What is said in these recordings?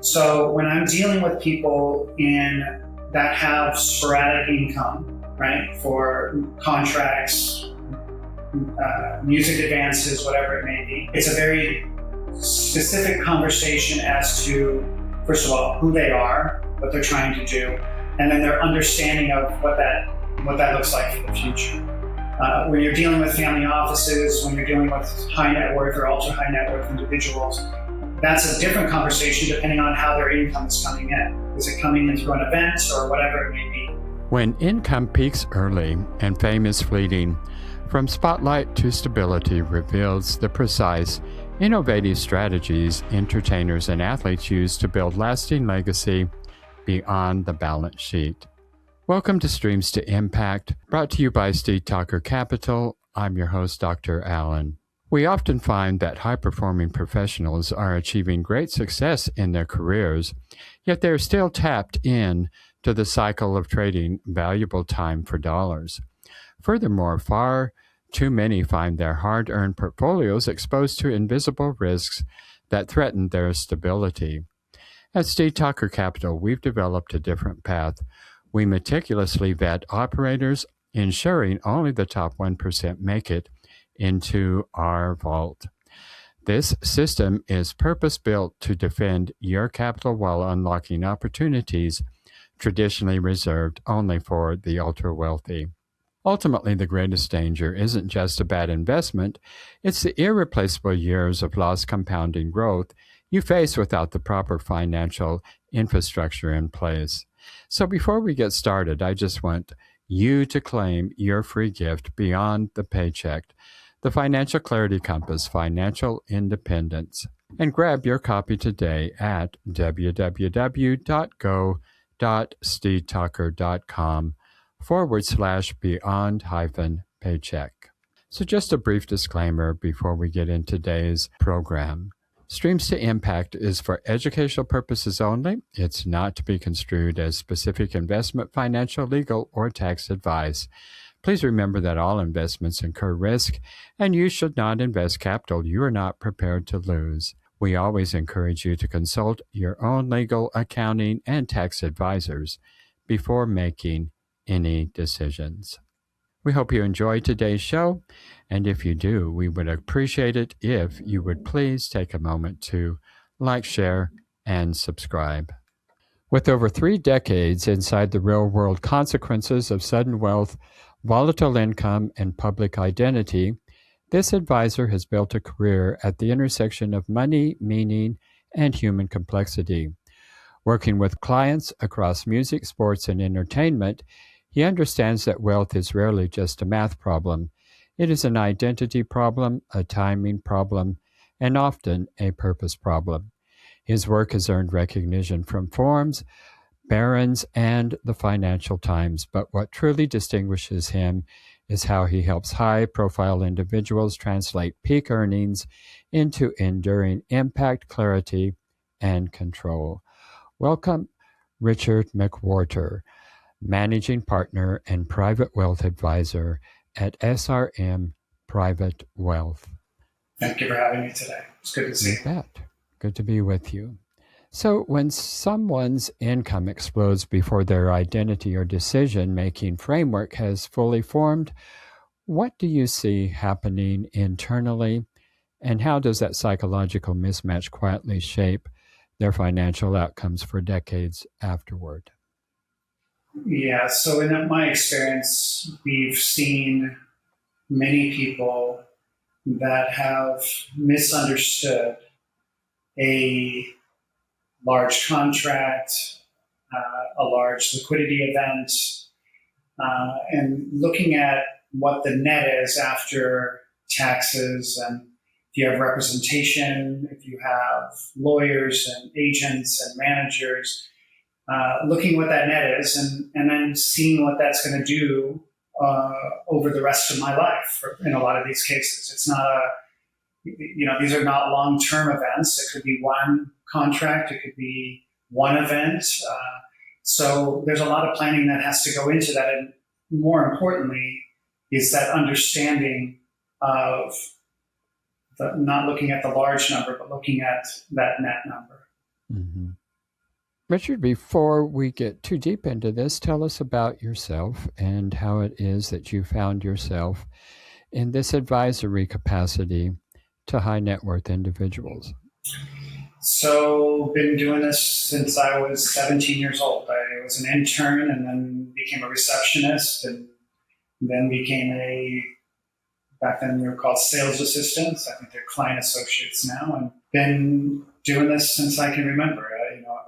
So when I'm dealing with people that have sporadic income, right, for contracts, music advances, whatever it may be, it's a very specific conversation as to, first of all, who they are, what they're trying to do, and then their understanding of what that looks like for the future. When you're dealing with family offices, when you're dealing with high net worth or ultra high net worth individuals, that's a different conversation depending on how their income is coming in. Is it coming in through an event or whatever it may be? When income peaks early and fame is fleeting, from spotlight to stability reveals the precise, innovative strategies entertainers and athletes use to build lasting legacy beyond the balance sheet. Welcome to Streams to Impact, brought to you by Steve Talker Capital. I'm your host, Dr. Allen. We often find that high-performing professionals are achieving great success in their careers, yet they're still tapped in to the cycle of trading valuable time for dollars. Furthermore, far too many find their hard-earned portfolios exposed to invisible risks that threaten their stability. At Steve Talker Capital, we've developed a different path. We meticulously vet operators, ensuring only the top 1% make it into our vault. This system is purpose-built to defend your capital while unlocking opportunities traditionally reserved only for the ultra-wealthy. Ultimately, the greatest danger isn't just a bad investment, it's the irreplaceable years of lost compounding growth you face without the proper financial infrastructure in place. So before we get started, I just want you to claim your free gift beyond the paycheck, the Financial Clarity Compass, Financial Independence, and grab your copy today at www.go.stevetalker.com/beyond-paycheck. So just a brief disclaimer before we get into today's program. Streams to Impact is for educational purposes only. It's not to be construed as specific investment, financial, legal, or tax advice. Please remember that all investments incur risk, and you should not invest capital you are not prepared to lose. We always encourage you to consult your own legal, accounting, and tax advisors before making any decisions. We hope you enjoyed today's show, and if you do, we would appreciate it if you would please take a moment to like, share, and subscribe. With over 3 decades inside the real-world consequences of sudden wealth, volatile income, and public identity, this advisor has built a career at the intersection of money, meaning, and human complexity. Working with clients across music, sports, and entertainment, he understands that wealth is rarely just a math problem. It is an identity problem, a timing problem, and often a purpose problem. His work has earned recognition from Forbes, Barron's, and the Financial Times, but what truly distinguishes him is how he helps high-profile individuals translate peak earnings into enduring impact, clarity, and control. Welcome, Richard McWhorter, Managing Partner and Private Wealth Advisor at SRM Private Wealth. Thank you for having me today. It's good to see you. You bet. Good to be with you. So when someone's income explodes before their identity or decision-making framework has fully formed, what do you see happening internally, and how does that psychological mismatch quietly shape their financial outcomes for decades afterward? Yeah, so in my experience, we've seen many people that have misunderstood a large contract, a large liquidity event, and looking at what the net is after taxes, and if you have representation, if you have lawyers and agents and managers, looking what that net is and then seeing what that's going to do over the rest of my life in a lot of these cases. It's not these are not long-term events. It could be one contract. It could be one event. So there's a lot of planning that has to go into that. And more importantly is that understanding of not looking at the large number, but looking at that net number. Mm-hmm. Richard, before we get too deep into this, tell us about yourself and how it is that you found yourself in this advisory capacity to high net worth individuals. So, been doing this since I was 17 years old. I was an intern and then became a receptionist and then became back then we were called sales assistants. I think they're client associates now, and been doing this since I can remember.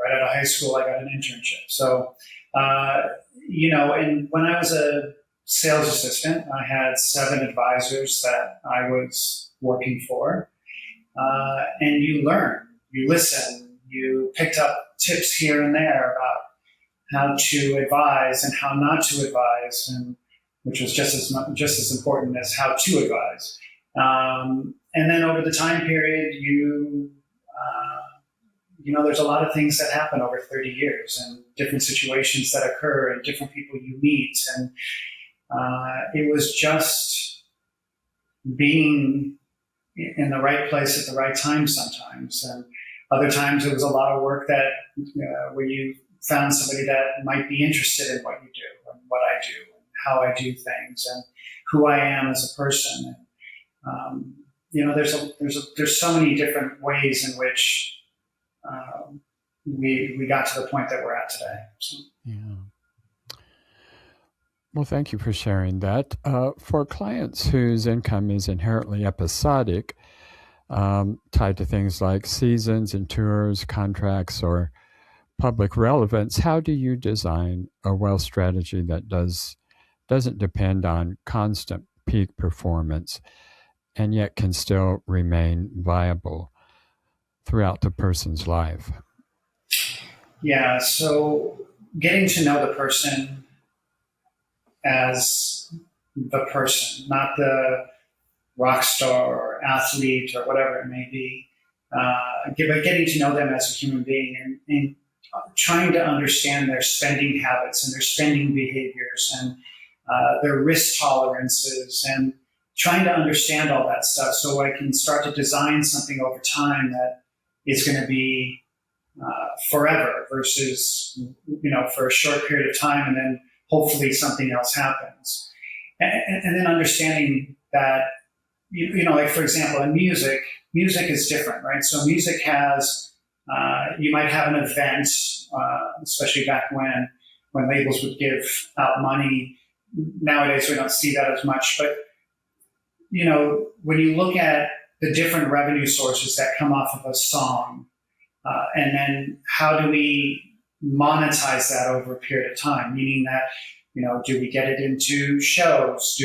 Right out of high school, I got an internship. So, uh, and when I was a sales assistant, I had 7 advisors that I was working for. And you learn, you listen, you picked up tips here and there about how to advise and how not to advise, and which was just as important as how to advise. And then over the time period, there's a lot of things that happen over 30 years and different situations that occur and different people you meet. And it was just being in the right place at the right time sometimes. And other times it was a lot of work that where you found somebody that might be interested in what you do and what I do and how I do things and who I am as a person. And, there's so many different ways in which we got to the point that we're at today. So. Yeah. Well, thank you for sharing that. For clients whose income is inherently episodic, tied to things like seasons and tours, contracts, or public relevance, how do you design a wealth strategy that doesn't depend on constant peak performance and yet can still remain viable throughout the person's life? Yeah, so getting to know the person as the person, not the rock star or athlete or whatever it may be, but getting to know them as a human being and trying to understand their spending habits and their spending behaviors and their risk tolerances and trying to understand all that stuff so I can start to design something over time that is going to be forever versus, for a short period of time and then hopefully something else happens. And then understanding that, like for example, in music is different, right? So music has, you might have an event, especially back when labels would give out money. Nowadays we don't see that as much, but when you look at the different revenue sources that come off of a song, and then how do we monetize that over a period of time? Meaning that, do we get it into shows?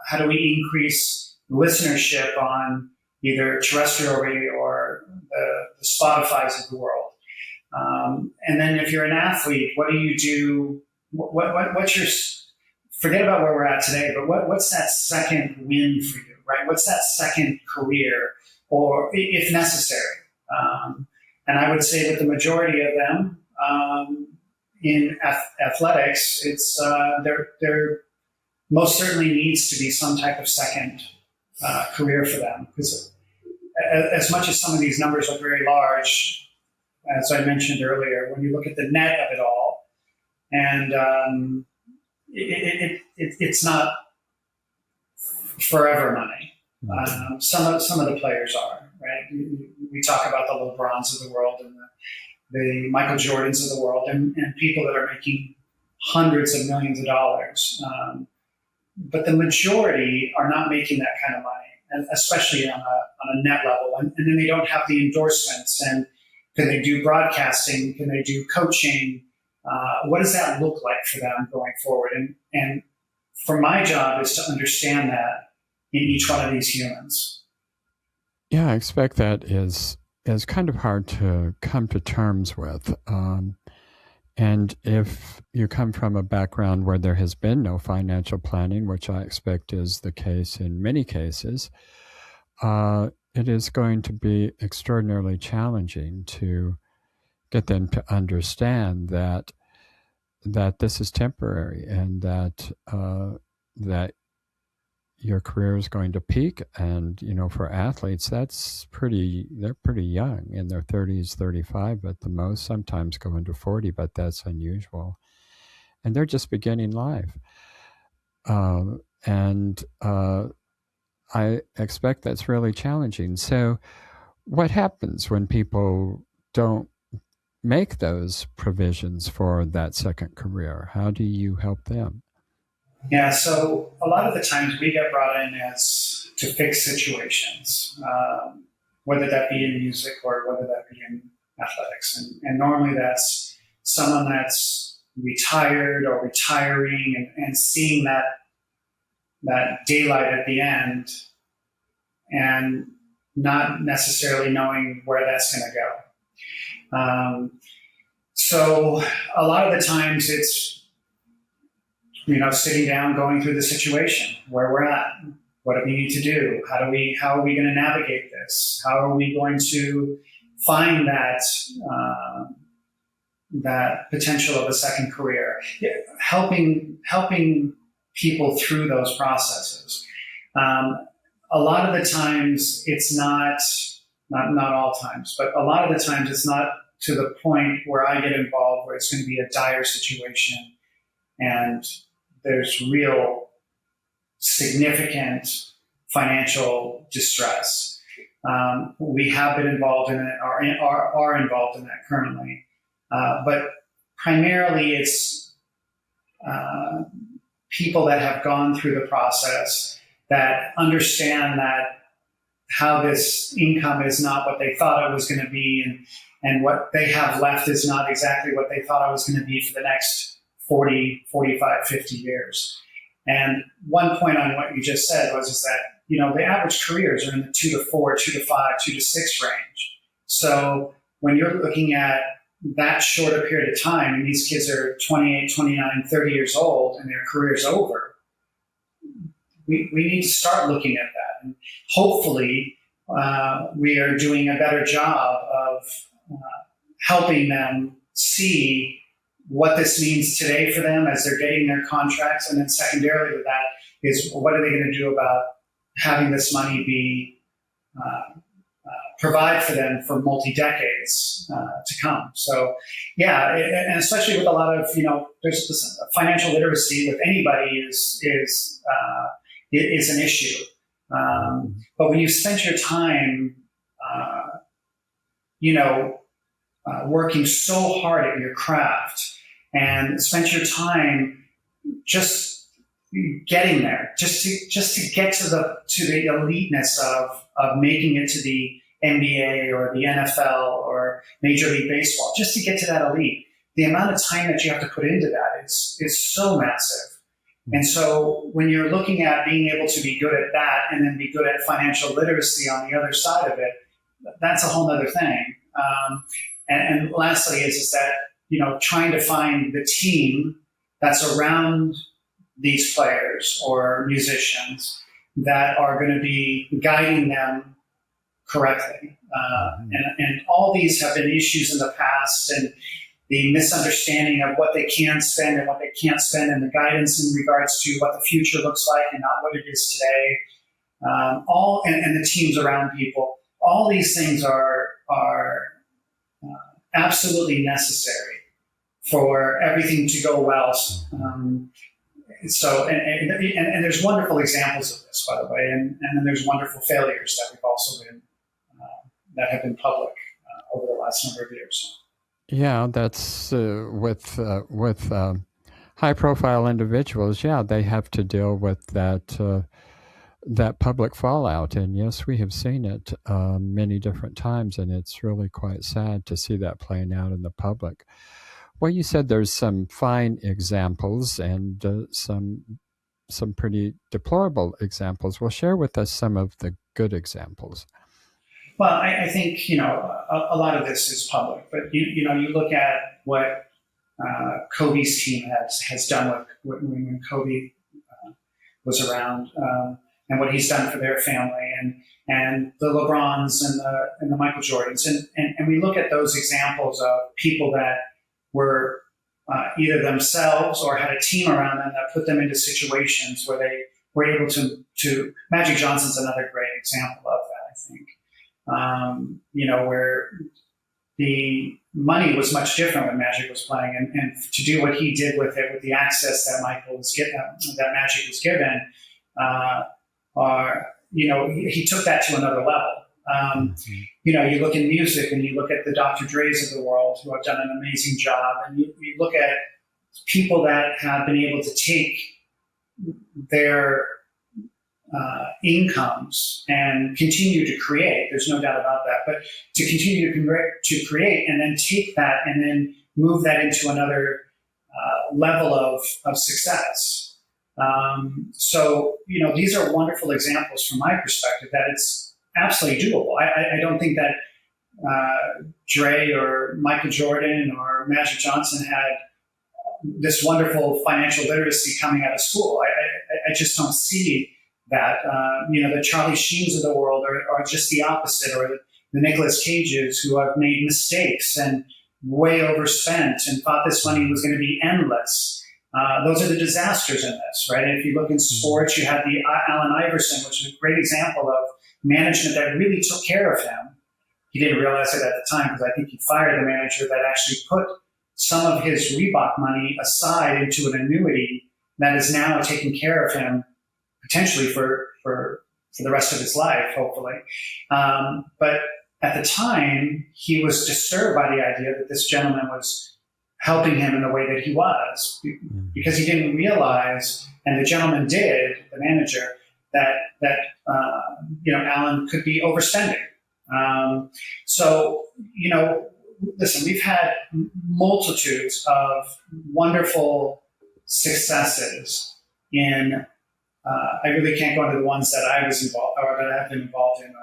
How do we increase listenership on either terrestrial radio or the Spotify's of the world? And then if you're an athlete, what do you do? What's your, forget about where we're at today, but what's that second win for you, right? What's that second career, or if necessary? And I would say that the majority of them in athletics, it's there most certainly needs to be some type of second career for them, because as much as some of these numbers look very large, as I mentioned earlier, when you look at the net of it all, and it's not forever money. Some of the players are, right? We talk about the LeBrons of the world and the Michael Jordans of the world, and people that are making hundreds of millions of dollars. But the majority are not making that kind of money, and especially on a net level. And then they don't have the endorsements. And can they do broadcasting? Can they do coaching? What does that look like for them going forward? And for my job is to understand that in each one of these humans. Yeah, I expect that is kind of hard to come to terms with. And if you come from a background where there has been no financial planning, which I expect is the case in many cases, it is going to be extraordinarily challenging to get them to understand that this is temporary and that your career is going to peak. And, for athletes, they're pretty young, in their 30s, 35 at the most, sometimes go into 40, but that's unusual. And they're just beginning life. And I expect that's really challenging. So, what happens when people don't make those provisions for that second career? How do you help them? Yeah, so a lot of the times we get brought in as to fix situations, whether that be in music or whether that be in athletics. And normally that's someone that's retired or retiring and seeing that daylight at the end and not necessarily knowing where that's going to go. So a lot of the times it's, sitting down, going through the situation, where we're at, what do we need to do? How are we going to navigate this? How are we going to find that potential of a second career? Helping people through those processes. A lot of the times it's not all times, but a lot of the times it's not to the point where I get involved where it's going to be a dire situation and there's real significant financial distress. We have been involved in it, are involved in that currently, but primarily it's people that have gone through the process that understand that how this income is not what they thought it was going to be, and what they have left is not exactly what they thought it was going to be for the next 40, 45, 50 years. And one point on what you just said is that, the average careers are in the 2 to 4, 2 to 5, 2 to 6 range. So when you're looking at that short a period of time, and these kids are 28, 29, 30 years old and their career's over, we need to start looking at that. And hopefully we are doing a better job of helping them see what this means today for them as they're getting their contracts. And then secondarily to that is, what are they going to do about having this money be provide for them for multi-decades to come. So, yeah, and especially with a lot of, there's this financial literacy with anybody is an issue. But when you spend your time, working so hard at your craft and spent your time just getting there, just to get to the eliteness of making it to the NBA or the NFL or Major League Baseball, just to get to that elite, the amount of time that you have to put into that is so massive. And so when you're looking at being able to be good at that and then be good at financial literacy on the other side of it, that's a whole other thing. And lastly is that, trying to find the team that's around these players or musicians that are going to be guiding them correctly. And all these have been issues in the past, and the misunderstanding of what they can spend and what they can't spend, and the guidance in regards to what the future looks like and not what it is today. And the teams around people. All these things are absolutely necessary for everything to go well. So there's wonderful examples of this, by the way, and then there's wonderful failures that we've also been that have been public over the last number of years. Yeah, that's with high-profile individuals. Yeah, they have to deal with that public fallout, and yes, we have seen it many different times, and it's really quite sad to see that playing out in the public. Well, you said there's some fine examples and some pretty deplorable examples. Well, share with us some of the good examples. Well, I think a lot of this is public, but you look at what Kobe's team has done with when Kobe was around, and what he's done for their family, and the LeBrons and the Michael Jordans, and we look at those examples of people that were either themselves or had a team around them that put them into situations where they were able to Magic Johnson's another great example of that, I think. Where the money was much different when Magic was playing, and to do what he did with it, with the access that that Magic was given, he took that to another level. You look in music and you look at the Dr. Dre's of the world who have done an amazing job, and you look at people that have been able to take their incomes and continue to create. There's no doubt about that. But to continue to create and then take that and then move that into another level of success. These are wonderful examples from my perspective that it's absolutely doable. I don't think that Dre or Michael Jordan or Magic Johnson had this wonderful financial literacy coming out of school. I just don't see that. The Charlie Sheens of the world are just the opposite, or the Nicolas Cages who have made mistakes and way overspent and thought this money was going to be endless. Those are the disasters in this, right? And if you look in sports, you have the Allen Iverson, which is a great example of management that really took care of him. He didn't realize it at the time, because I think he fired the manager that actually put some of his Reebok money aside into an annuity that is now taking care of him potentially for the rest of his life, hopefully. But at the time, he was disturbed by the idea that this gentleman was helping him in the way that he was, because he didn't realize, and the gentleman did, the manager, that Allen could be overspending. Listen, we've had multitudes of wonderful successes in. I really can't go into the ones that I was involved or that I've been involved in,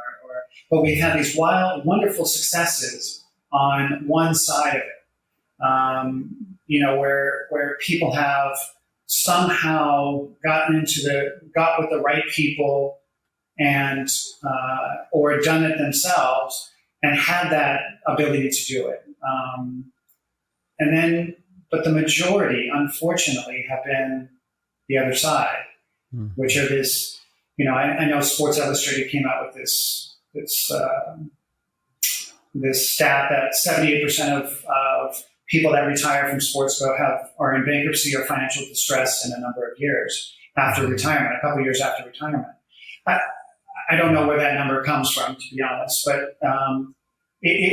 but we have these wild, wonderful successes on one side of it. Where people have somehow got with the right people and or done it themselves and had that ability to do it. But the majority, unfortunately, have been the other side, which are this. I know Sports Illustrated came out with this stat that 78% of people that retire from sports are in bankruptcy or financial distress in a number of years after retirement, a couple of years after retirement. I don't know where that number comes from, to be honest, but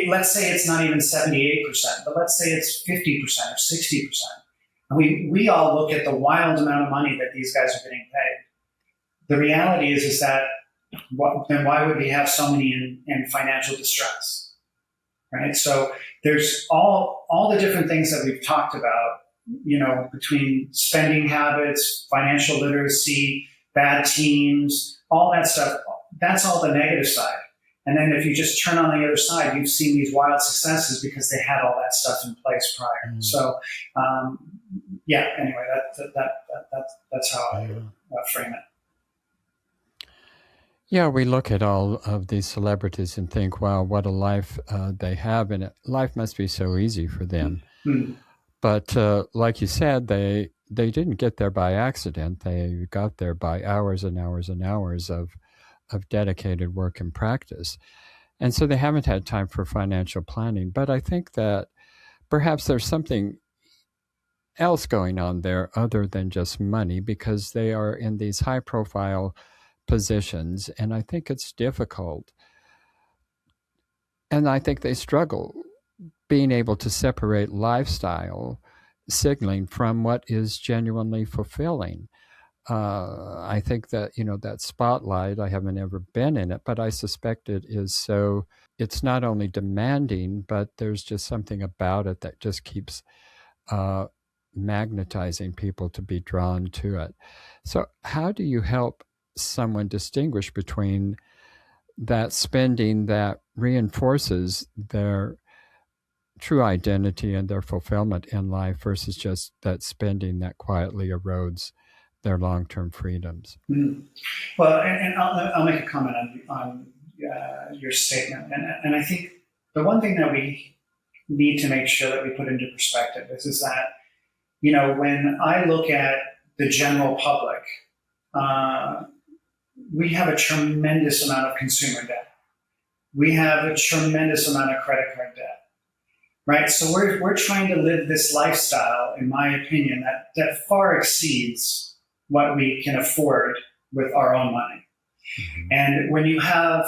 let's say it's not even 78%, but let's say it's 50% or 60%. And we all look at the wild amount of money that these guys are getting paid. The reality is that then why would we have so many in financial distress, right? So there's all the different things that we've talked about, between spending habits, financial literacy, bad teams, all that stuff. That's all the negative side. And then if you just turn on the other side, you've seen these wild successes because they had all that stuff in place prior. So, anyway, that's how I frame it. Yeah, we look at all of these celebrities and think, wow, what a life they have, and life must be so easy for them. But like you said, they didn't get there by accident. They got there by hours and hours and hours of dedicated work and practice. And so they haven't had time for financial planning. But I think that perhaps there's something else going on there other than just money, because they are in these high-profile positions, and I think it's difficult. And I think they struggle being able to separate lifestyle signaling from what is genuinely fulfilling. I think that, that spotlight, I haven't ever been in it, but I suspect it is so, it's not only demanding, but there's just something about it that just keeps magnetizing people to be drawn to it. So how do you help someone distinguish between that spending that reinforces their true identity and their fulfillment in life versus just that spending that quietly erodes their long-term freedoms? Well, and I'll make a comment on your statement. And I think the one thing that we need to make sure that we put into perspective is that, when I look at the general public, we have a tremendous amount of consumer debt. We have a tremendous amount of credit card debt, right? So we're trying to live this lifestyle, in my opinion, that far exceeds what we can afford with our own money. Mm-hmm. And when you have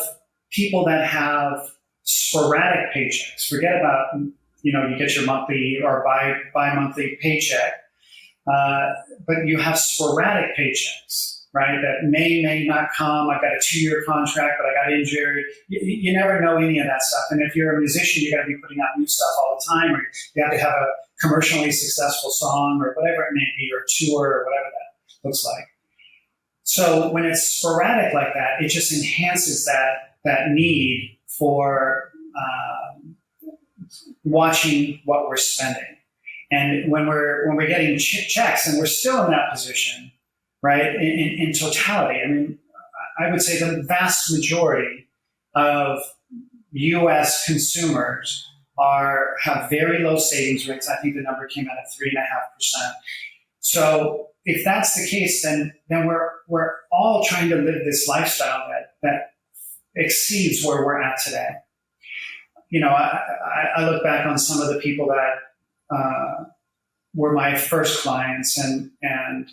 people that have sporadic paychecks, forget about, you get your monthly or bi-monthly paycheck, but you have sporadic paychecks, right? That may not come. I've got a 2-year contract, but I got injured. You never know any of that stuff. And if you're a musician, you got to be putting out new stuff all the time, or you have to have a commercially successful song or whatever it may be, or tour or whatever that looks like. So when it's sporadic like that, it just enhances that need for watching what we're spending. And when we're getting checks, and we're still in that position, right? In totality, I mean, I would say the vast majority of U.S. consumers have very low savings rates. I think the number came out at 3.5%. So if that's the case, then we're all trying to live this lifestyle that exceeds where we're at today. I look back on some of the people that were my first clients, and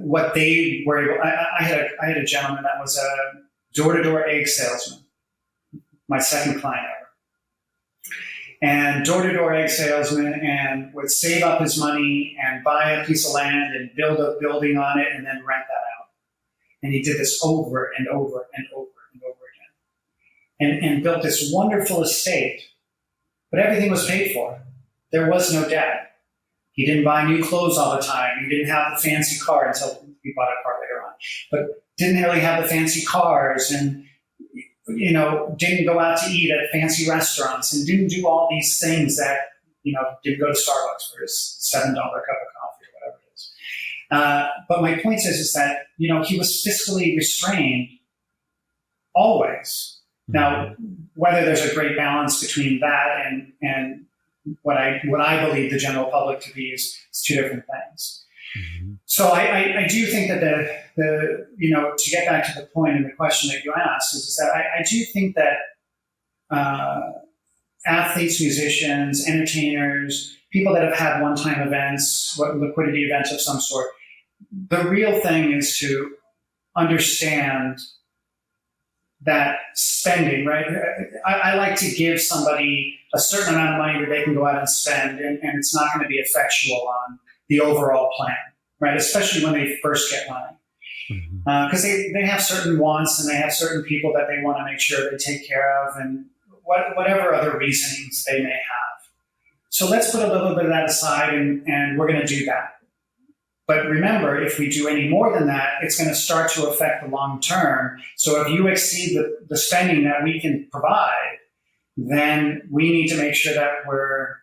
what they were able. I had a gentleman that was a door-to-door egg salesman, my second client ever, and door-to-door egg salesman, and would save up his money and buy a piece of land and build a building on it and then rent that out. And he did this over and over and over and over again, and built this wonderful estate, but everything was paid for. There was no debt. He didn't buy new clothes all the time. He didn't have the fancy car until he bought a car later on, but didn't really have the fancy cars, and didn't go out to eat at fancy restaurants, and didn't do all these things that, didn't go to Starbucks for his $7 cup of coffee or whatever it is. But my point is that, he was fiscally restrained always. Mm-hmm. Now, whether there's a great balance between that and what I believe the general public to be is two different things. Mm-hmm. So I do think that the to get back to the point and the question that you asked is that I do think that athletes, musicians, entertainers, people that have had one-time events, liquidity events of some sort, the real thing is to understand that spending, right? I like to give somebody a certain amount of money that they can go out and spend, and it's not going to be effectual on the overall plan, right? Especially when they first get money. Because they have certain wants, and they have certain people that they want to make sure they take care of, and whatever other reasonings they may have. So let's put a little bit of that aside, and we're going to do that. But remember, if we do any more than that, it's going to start to affect the long term. So if you exceed the spending that we can provide, then we need to make sure that we're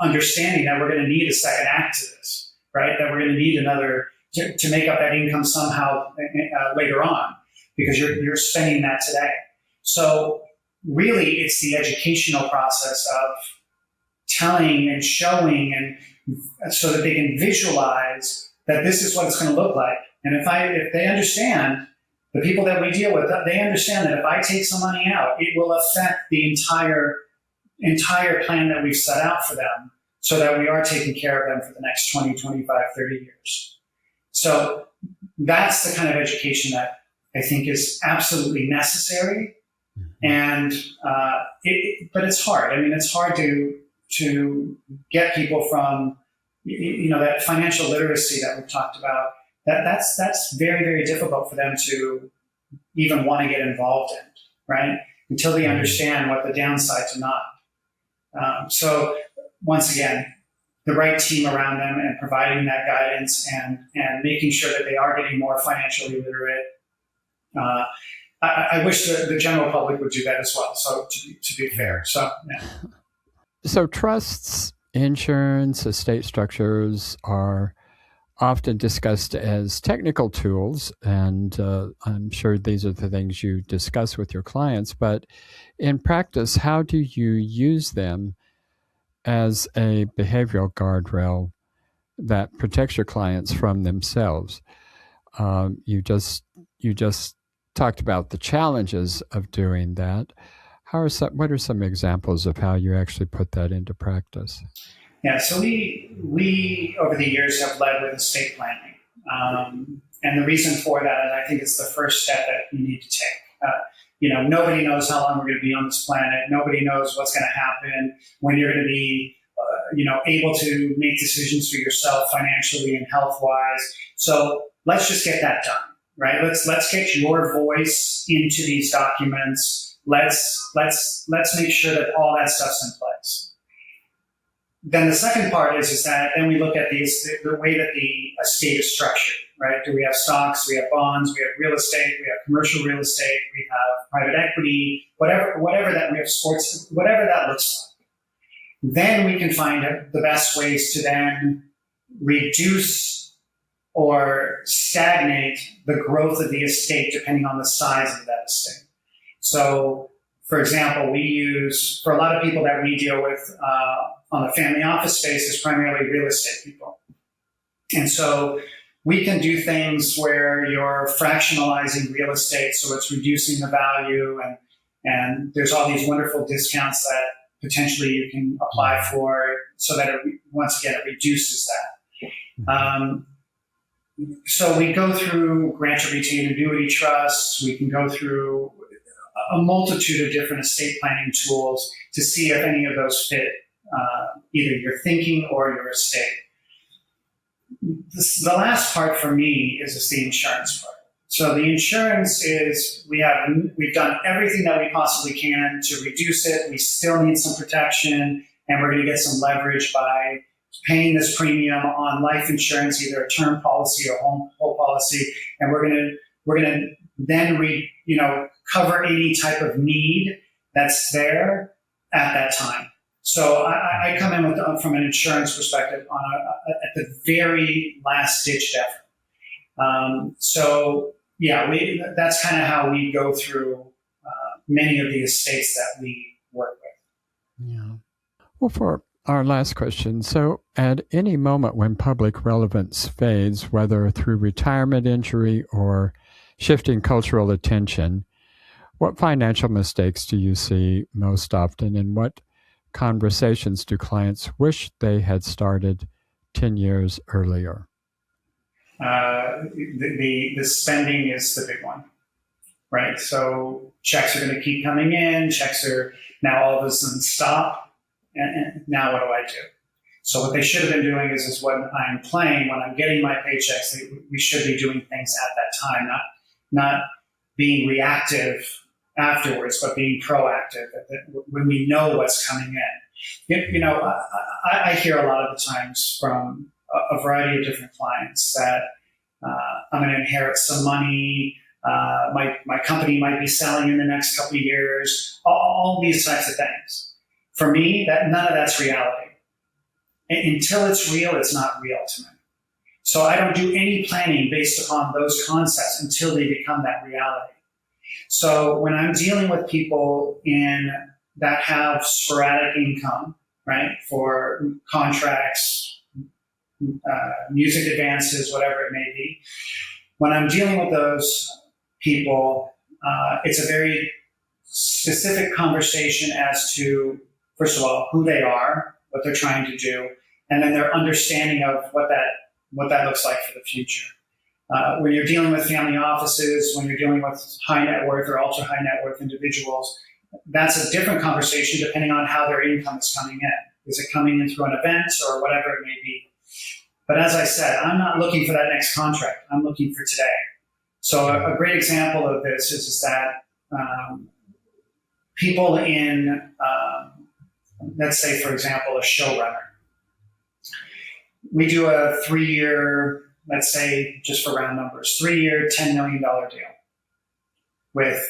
understanding that we're going to need a second act to this, right? That we're going to need another to make up that income somehow later on, because you're spending that today. So really, it's the educational process of telling and showing, and so that they can visualize that this is what it's going to look like. And if they understand, the people that we deal with, they understand that if I take some money out, it will affect the entire plan that we've set out for them, so that we are taking care of them for the next 20, 25, 30 years. So that's the kind of education that I think is absolutely necessary. And but it's hard. I mean, it's hard to get people from, that financial literacy that we've talked about. That's very, very difficult for them to even want to get involved in, right? Until they understand what the downsides are not. So once again, the right team around them, and providing that guidance, and making sure that they are getting more financially literate. I wish the general public would do that as well. So to be fair, so yeah. So trusts, insurance, estate structures are often discussed as technical tools, and I'm sure these are the things you discuss with your clients. But in practice, how do you use them as a behavioral guardrail that protects your clients from themselves? You just talked about the challenges of doing that. What are some examples of how you actually put that into practice? Yeah, so we over the years have led with estate planning, and the reason for that is I think it's the first step that you need to take. Nobody knows how long we're going to be on this planet. Nobody knows what's going to happen, when you're going to be, able to make decisions for yourself financially and health wise. So let's just get that done, right? Let's get your voice into these documents. Let's make sure that all that stuff's in place. Then the second part is that then we look at the way that the estate is structured, right? Do we have stocks? We have bonds? We have real estate? We have commercial real estate? We have private equity? Whatever that we have sports, whatever that looks like. Then we can find the best ways to then reduce or stagnate the growth of the estate depending on the size of that estate. So, for example, we use, for a lot of people that we deal with on the family office space, is primarily real estate people. And so we can do things where you're fractionalizing real estate, so it's reducing the value, and there's all these wonderful discounts that potentially you can apply for, so that once again, it reduces that. So we go through grant to retain annuity trusts. We can go through a multitude of different estate planning tools to see if any of those fit either your thinking or your estate. The last part for me is the insurance part. So the insurance is, we've done everything that we possibly can to reduce it. We still need some protection, and we're going to get some leverage by paying this premium on life insurance, either a term policy or whole policy, and we're going to then cover any type of need that's there at that time. So I come in from an insurance perspective at the very last ditch effort. That's kind of how we go through many of the estates that we work with. Yeah. Well, for our last question, so at any moment when public relevance fades, whether through retirement, injury, or shifting cultural attention, what financial mistakes do you see most often, and what conversations do clients wish they had started 10 years earlier? The spending is the big one, right? So checks are going to keep coming in. Checks are now all of a sudden stop. And now what do I do? So what they should have been doing is when I'm playing, when I'm getting my paychecks, we should be doing things at that time, not being reactive afterwards, but being proactive when we know what's coming in. I hear a lot of the times from a variety of different clients that I'm going to inherit some money. My company might be selling in the next couple of years. All these types of things. For me, none of that's reality. Until it's real, it's not real to me. So I don't do any planning based upon those concepts until they become that reality. So when I'm dealing with people that have sporadic income, right, for contracts, music advances, whatever it may be, when I'm dealing with those people, it's a very specific conversation as to, first of all, who they are, what they're trying to do, and then their understanding of what that looks like for the future. When you're dealing with family offices, when you're dealing with high net worth or ultra high net worth individuals, that's a different conversation depending on how their income is coming in. Is it coming in through an event or whatever it may be? But as I said, I'm not looking for that next contract. I'm looking for today. So a great example of this is that people in, let's say, for example, a showrunner. We do a 3-year, let's say, just for round numbers, 3-year, $10 million deal with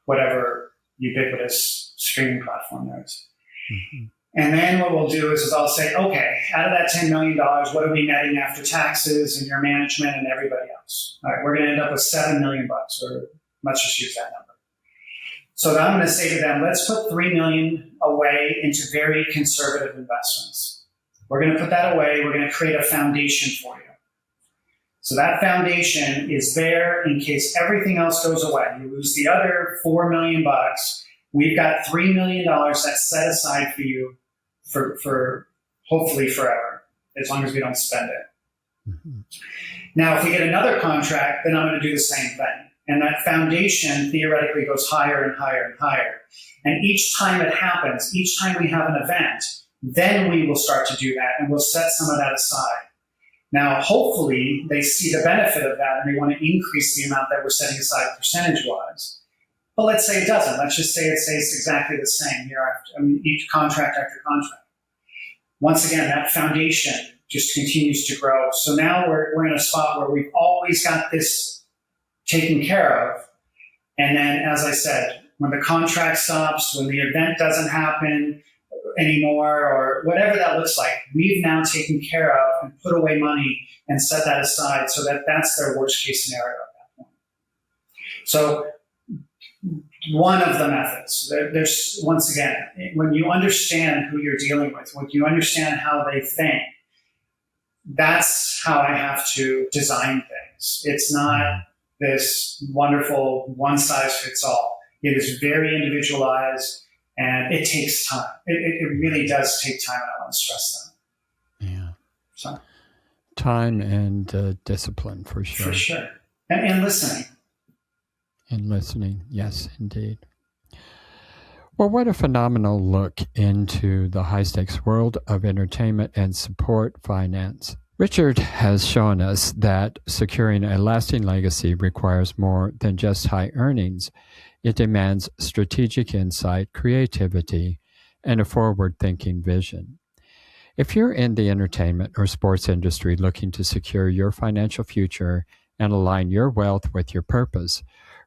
whatever ubiquitous streaming platform there is. Mm-hmm. And then what we'll do is I'll say, okay, out of that $10 million, what are we netting after taxes and your management and everybody else? All right, we're going to end up with $7 million, or let's just use that number. So I'm going to say to them, let's put $3 million away into very conservative investments. We're going to put that away. We're going to create a foundation for you. So that foundation is there in case everything else goes away. You lose the other $4 million. We've got $3 million that's set aside for you for hopefully forever, as long as we don't spend it. Mm-hmm. Now, if we get another contract, then I'm going to do the same thing. And that foundation theoretically goes higher and higher and higher. And each time it happens, each time we have an event, then we will start to do that and we'll set some of that aside. Now, hopefully, they see the benefit of that and they want to increase the amount that we're setting aside percentage-wise. But let's say it doesn't. Let's just say it stays exactly the same year after, each contract after contract. Once again, that foundation just continues to grow. So now we're in a spot where we've always got this taken care of. And then, as I said, when the contract stops, when the event doesn't happen anymore, or whatever that looks like, we've now taken care of and put away money and set that aside so that that's their worst case scenario at that point. So one of the methods, there's, once again, when you understand who you're dealing with, when you understand how they think, that's how I have to design things. It's not this wonderful one-size-fits-all. It is very individualized, and it takes time. It really does take time, and I want to stress that. Yeah. So, time and discipline, for sure. For sure. And listening. And listening, yes, indeed. Well, what a phenomenal look into the high-stakes world of entertainment and support finance. Richard has shown us that securing a lasting legacy requires more than just high earnings. It demands strategic insight, creativity, and a forward-thinking vision. If you're in the entertainment or sports industry looking to secure your financial future and align your wealth with your purpose,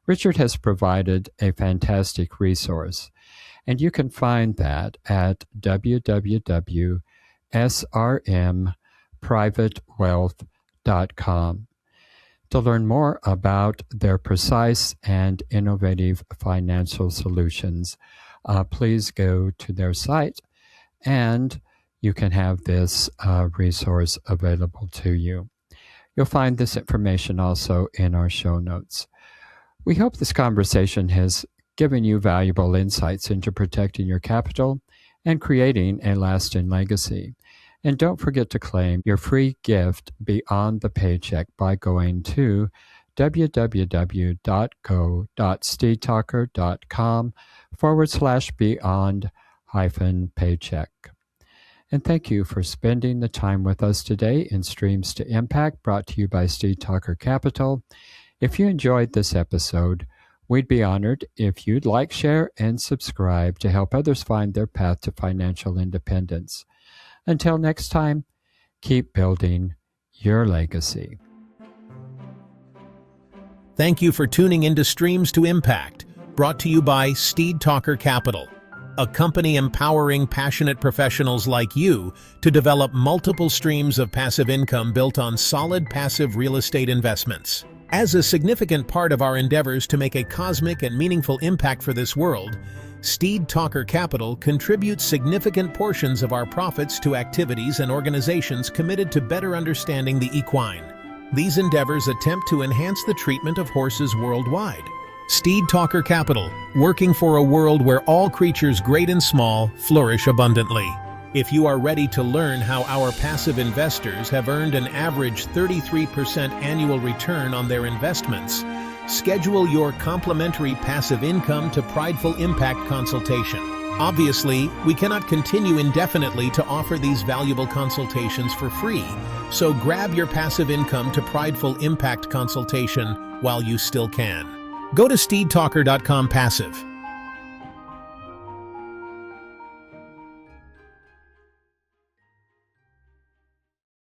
Richard has provided a fantastic resource, and you can find that at www.srmprivatewealth.com. To learn more about their precise and innovative financial solutions, please go to their site, and you can have this resource available to you. You'll find this information also in our show notes. We hope this conversation has given you valuable insights into protecting your capital and creating a lasting legacy. And don't forget to claim your free gift Beyond the Paycheck by going to www.go.steedtalker.com/beyond-paycheck. And thank you for spending the time with us today in Streams to Impact, brought to you by Steed Talker Capital. If you enjoyed this episode, we'd be honored if you'd like, share, and subscribe to help others find their path to financial independence. Until next time, keep building your legacy. Thank you for tuning into Streams to Impact, brought to you by Steed Talker Capital, a company empowering passionate professionals like you to develop multiple streams of passive income built on solid passive real estate investments. As a significant part of our endeavors to make a cosmic and meaningful impact for this world, Steed Talker Capital contributes significant portions of our profits to activities and organizations committed to better understanding the equine. These endeavors attempt to enhance the treatment of horses worldwide. Steed Talker Capital, working for a world where all creatures great and small flourish abundantly. If you are ready to learn how our passive investors have earned an average 33% annual return on their investments, schedule your complimentary passive income to Prideful Impact consultation. Obviously, we cannot continue indefinitely to offer these valuable consultations for free, so grab your passive income to Prideful Impact consultation while you still can. Go to steedtalker.com/passive